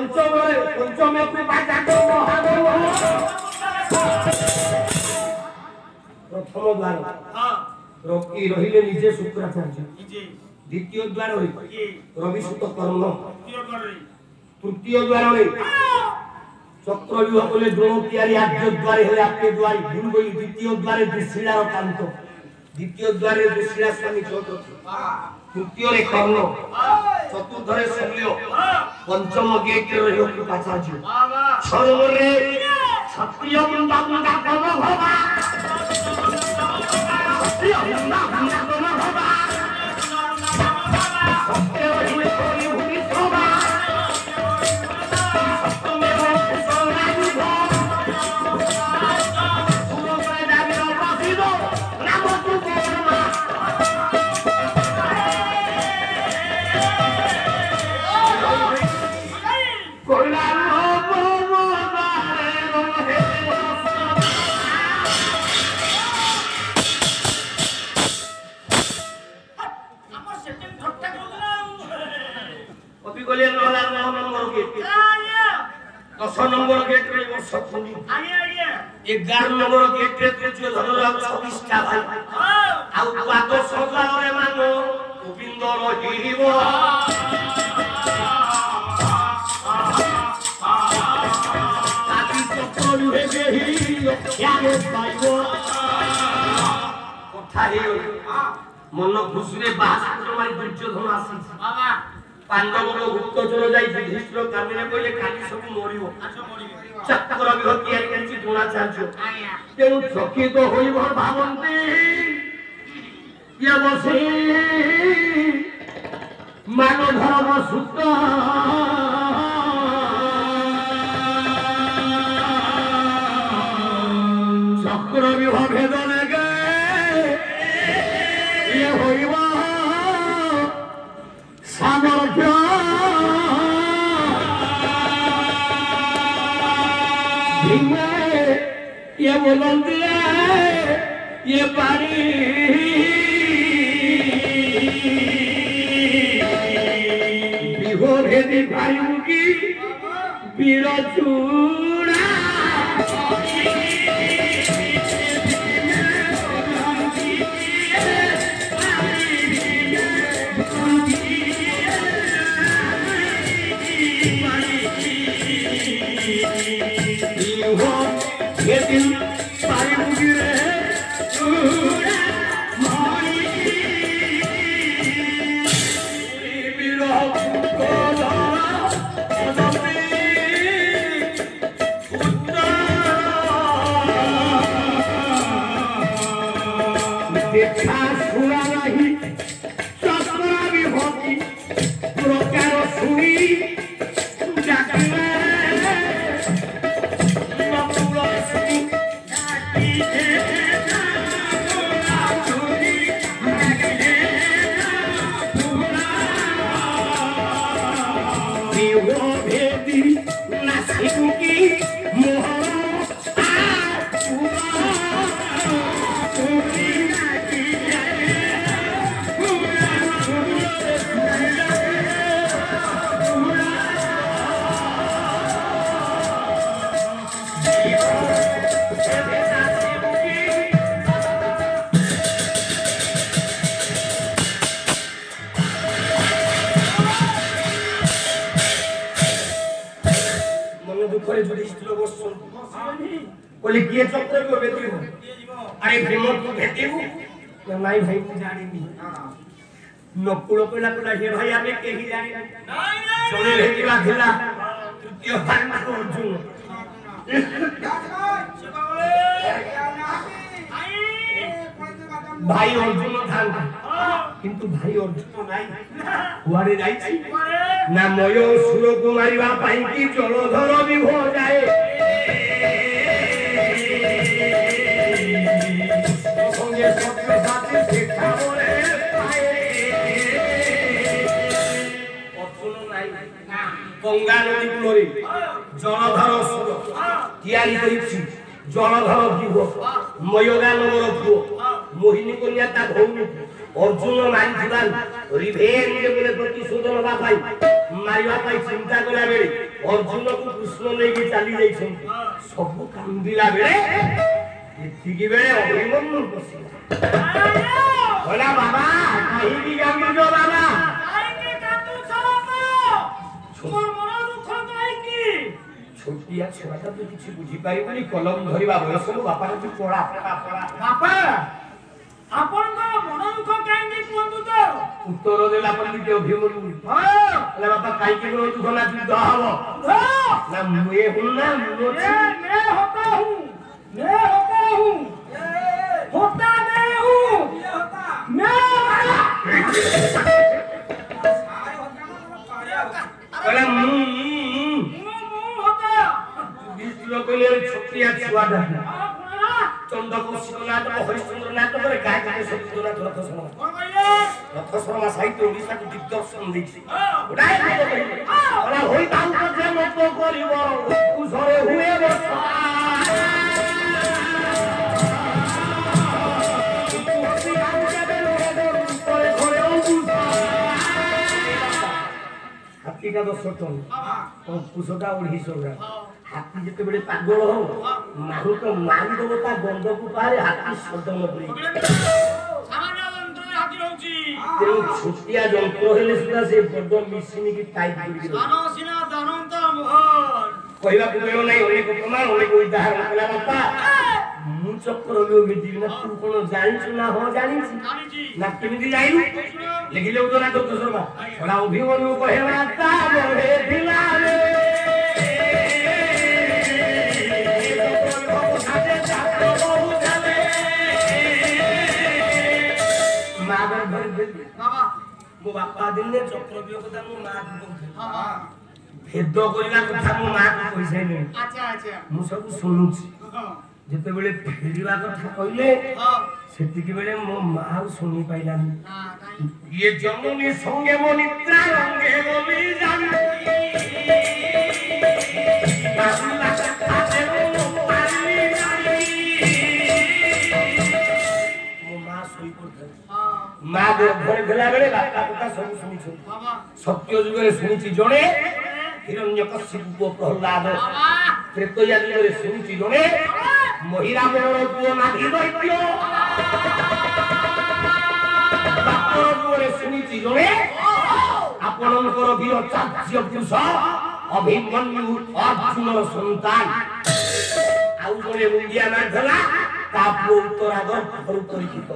पंचमे प्रथम द्वार रवि रहिले निजे शुक्राचार्य द्वितीय द्वार रविसुत कर्ण तृतीय द्वार चक्रव्यूह बोले द्रोण तियारी आद्य द्वार हेले आपके द्वार भूल गई द्वितीय द्वारे दुश्शीलार कांत द्वितीय द्वारे दुश्शीला स्वामी चौधरी तृतीय रे कर्ण चतुर्थ रे शल्य पंचम गेट रे रहियो कृपाचार्य छठम रे क्षत्रिय मुंडा मुंडा कर्ण भवा क्षत्रिय मुंडा मुंडा कर्ण भवा क्षत्रिय रे कोई भूमि शोभा नंबर गेट रे वर्ष खुली 11 नंबर गेट रे तुझे धनराव 26 टा भाई आ पाद सजाव रे मानो गोविंद रहिबो ताकि चक्र रुहे गेही लक्ष्यारे पाइबो कथा हे मन खुशी रे बास मारी दुर्योधन आसी बाबा पांडव को गुप्तचर जाई युधिष्ठिर कामिने कहले काली सब मरिबो चक्र विभक्ति आइ केछि द्रोणाचार्य तेनु चकित होई भावन्ति ये बसे मान धर्म सुत चक्र विभक्ति भेद लगे ये होइबो सामर्थ्य ये बोलते ये पानी विभो भेदी भाई की वीर चूड़ा ये दिन पारी मुगी रे चूड़ा मारी बीरो कोला सदपी उत्तर देखा सुना नहीं चक्रा भी होती प्रकार सुनी बोले किए चक्र को बेटी हो अरे भीम को भेटी हो नहीं भाई को जानी नहीं नकुल कोला कोला हे भाई आमे के ही जानी नहीं चले भेटीवा थिला तृतीय भाई को अर्जुन भाई अर्जुन थान किंतु भाई अर्जुन नाही हुआरे जाई ना मयो सुर को मारिवा पाई की जलधर भी हो जाए गंगा नदी कूल जलधर सुर तैयारी जलधर जीव मयगा नगर पुओ मोहिनी कन्या ता भौणी अर्जुन मारिथिबार रिभेंज बोले प्रतिशोध नबा पाई मारिबा पाई चिंता कला बेले अर्जुन को कृष्ण लेके चली जाई छन सब कांदिला बेले एतिकी बेले अभिमन्यु बसिला बोला बाबा कहीं भी कांदी दो बाबा काहे के कांदू छला मोर मन दुख काहे की छोटिया छुआटा तो किछि बुझी पारि बोली कलम धरिबा बयस बापा को पड़ा बापा आपन का मन दुख काहे की कोंदु तो उत्तर देला पंडित अभिमन्यु हां ले बापा काहे के मन दुख ना युद्ध हबो ना मैं हूं ना मैं होता हूं होता मैं हूं मैं बोला होता विष्णु कोले छोटिया छुआटा चंद्रकोशिनाथ हरिश्चंद्रनाथ पर गायत्री सत्यनाथ रथसरमा कोन कहले रथसरमा साहित्य ओडिसा को दिग्दर्शन दैछि उडाय बोला होई ताऊ को जे मत करिवो कुसरे हुए बसा हाथी का 10 टन और कुसटा 250 ग्राम हाथी जते बेले पागल हो माहु तो मारी देबो ता गंध को पारे हाथी सदन परी सामान्य यंत्र हाथी रहउची ते छुटिया यंत्र हेले सुदा से बड मिसिन की टाइप करी अनसिना दनंत मोहन कहला को बेलो नै ओले को प्रमाण ओले को उदाहरण कला बापा मु चक्कर में मिदी ना तू कोन जानिछु ना हो जानिछि ना केमिदी जाइलु लेकिले उदना तो दोसरबा थोड़ा अभिमन्यु कहला ता मोरे दिलाले बाबा मो बापा दिने चक्रव्यूह कथा मो मां को हां भेद करिला कथा मो मां को पैसा नै अच्छा अच्छा मु सब सुनुछि जते बेले फेरिबा कथा कहले हां सेतिकी बेले मो मां सुनी पाइलानी हां ये जननी संगे मो निद्रा रंगे बोली जानी बाबा खाते मो पानी जानी मो मां सोई पड़थे मां घर गेला बेले बापा कथा सब सुनी छ बाबा सत्य जुगरे सुनी जणे हिरण्यकशिपु को प्रहलाद त्रेतया जुगरे सुनी जणे महिरावण को नागी दैत्य बापर जुगरे सुनी जणे आपनकर वीर चाच्य पुरुष अभिमन्यु अर्जुन संतान आउ जणे मुंडिया मारथला तापो उत्तरागर फरु परिचित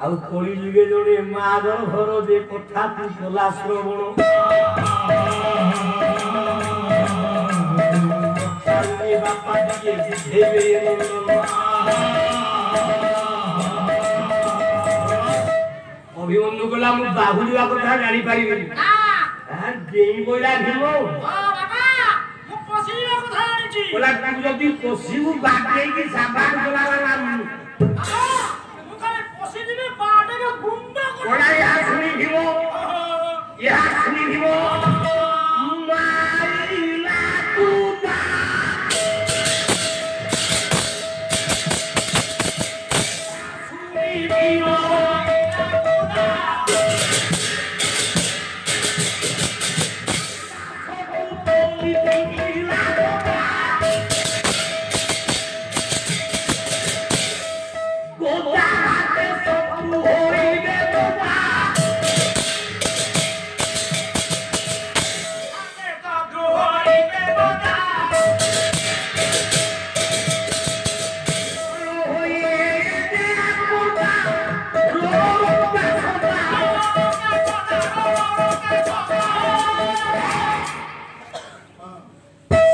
आउ कोली जुगे जोड़े मागर घर जे कथा तू कला श्रवण सारे बापा दिए देवे अभिमन्यु कला मु बाहुलिया कथा जानि पारिबे आ गेई बोला भीम ओ बाबा मु पसिला कथा जानिछि बोला तू जदी पसिबु बागेई की साबान कला वाला ओड़ा या सुनी भीमो मारिला तूता सुनी भीमो गोदा हाथे सब होई गे गोदा आते का होई गे गोदा होई गे गोदा रोका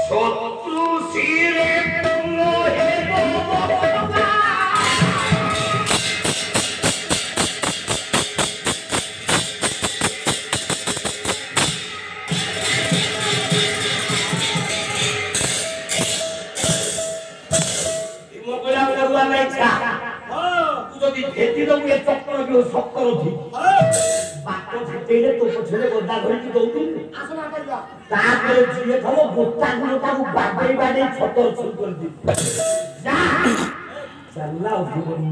शत्रु सिरे तुमो हे गोदा যদি ভেতি দউ এ চক্র বিও চক্র ধি বাক্য ছাতেলে তো পছলে গদা ধরিকি দউতি আসনা কইবা তারপরে জিয়ে থলো গোটা গুলো তাকু বাড়াই বাড়াই ছতর ছুল করে দি যা चलला उठिबनी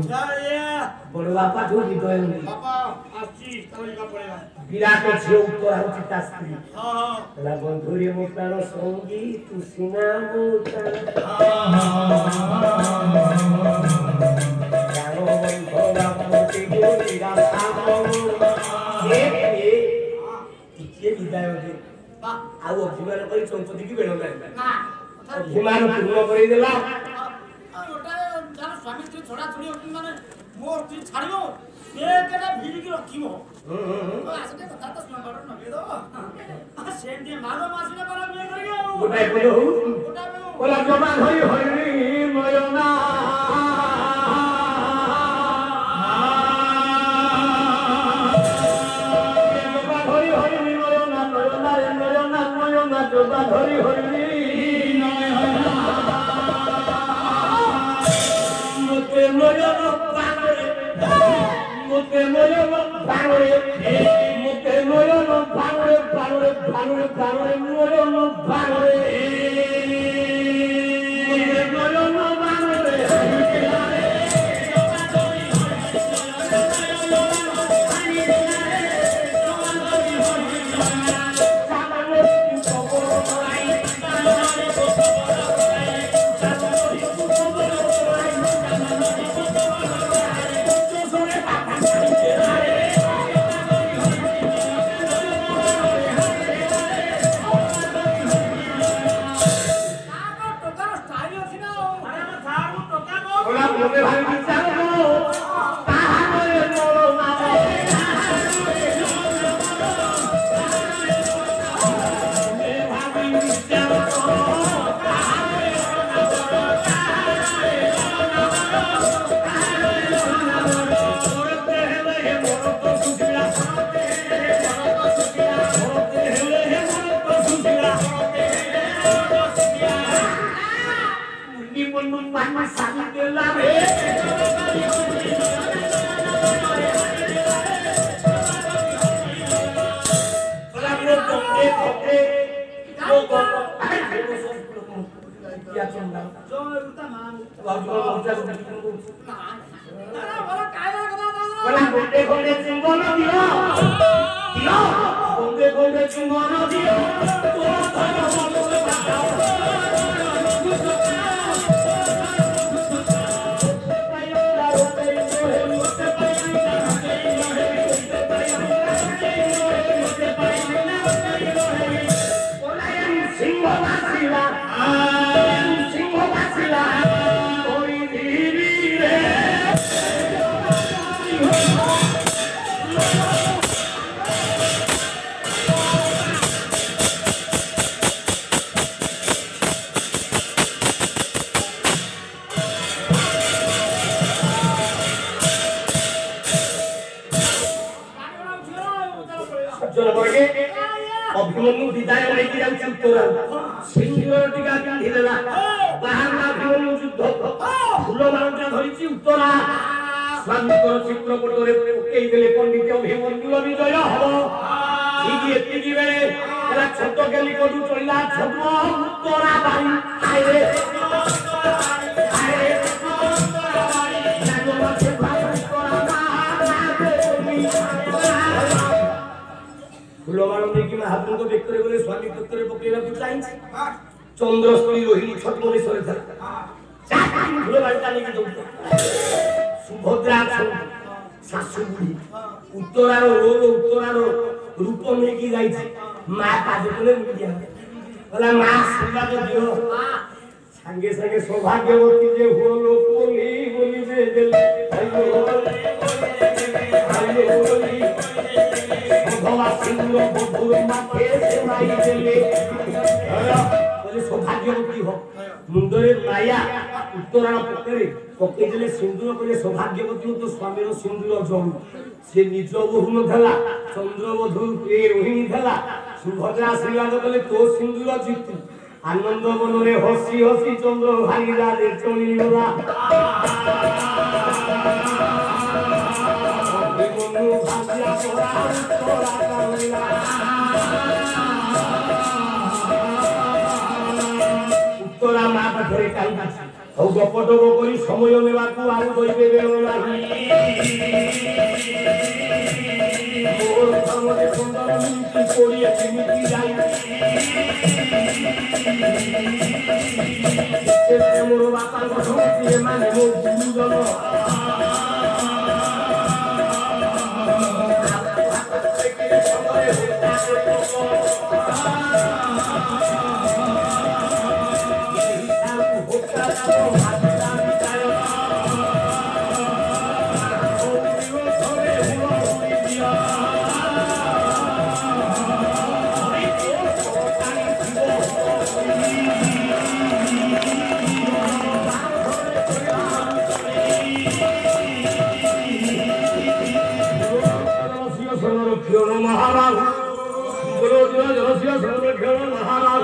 बड़ बापा ठो विदय नहीं बापा आसी तोरिका पड़ेगा विराट झियो उत्तर होची ता स्त्री हां हां ला बंधुरे मो प्राण संगी तू सिना मोता जानो बंधोला मोती गोरीरा सामो ए ये विदाय दे आउ अभिमान करी चंपती की बेलो ना अभिमान पूर्ण करी देला स्वामी स्त्री छोड़ा छोड़ी होती माने मोर स्त्री छाड़ियो से केटा भिड़ी की रखिबो आसते कथा तो सुन बारो नगे दो सेन दे मानो मासिना पर बिया करियो गोटाय बोलो बोला जमा धरी हरि नयना जमा धरी हरि नयना नयना नयना नयना जमा धरी Hari Mute moyo no banore, Abhimanyu विदाय लेके जाउछ उत्तर सिंहर टिका काढी देला बाहर अभिमन्यु युद्ध फूल माळा धरिछि उत्तर स्वामीकर चित्रपटरे पकेई देले पंडित अभिमन्यु विजय हो ठीक एतिकी बेले एला छोट गेली कोडू चलिला छद्म उत्तरा बाई आइरे फुलमाଳ ନେଇକି ମହାପ୍ରଭୁଙ୍କ ବେକରେ ଗଲେ ସ୍ୱାମୀ ବେକରେ ପକେଇବାକୁ ଚାହିଁଛି ଚନ୍ଦ୍ର ସ୍ତ୍ରୀ ରୋହିଣୀ ଛଦ୍ମବେଶରେ ଥିଲା ଚାକାରି ଫୁଲମାଳଟା ନେଇକି ଦଉଥିଲା ସୁଭଦ୍ରା ଶାଶୁ ବୁଢ଼ୀ ଉତ୍ତରାର ରୂପ ନେଇକି ଯାଇଛି ମା ପାଦ ତଳେ ମିଳିଆ କହିଲା ମା ଆଶୀର୍ବାଦ ଦିଅ ସାଙ୍ଗେ ସାଙ୍ଗେ ସୌଭାଗ୍ୟବତୀ ଯେ ହୁଅ ଲୋକ ବୋଲି ଦେଲେ भगवा सिंदूर बधुर माथे से माई देले बोले सौभाग्यवती हो मुंडरे माया उत्तरायण पकड़े पके देले सिंदूर बोले सौभाग्यवती हो तो स्वामीर सिंदूर जळु से निज बहु न थला चंद्रवधु ए रोहिणी थला सुभद्रा आशीर्वाद बोले तो सिंदूर जीतु आनंद मनरे हसी हसी चंद्र भागीला दे चलिला उत्तरा माँ पाखे कहीं ଆଉ ଗପଟକ କରି ସମୟ ନେବାକୁ ଆଉ କହିବେ ବେଳ ନାହିଁ ମୋର ଧର୍ମରେ 15 ମିନିଟ୍ 20 ମିନିଟ୍ ଯାଇ ମୋର ବାପାଙ୍କ ସମିତି ଏମାନେ ମୋ ଗୁରୁଜନ महाराज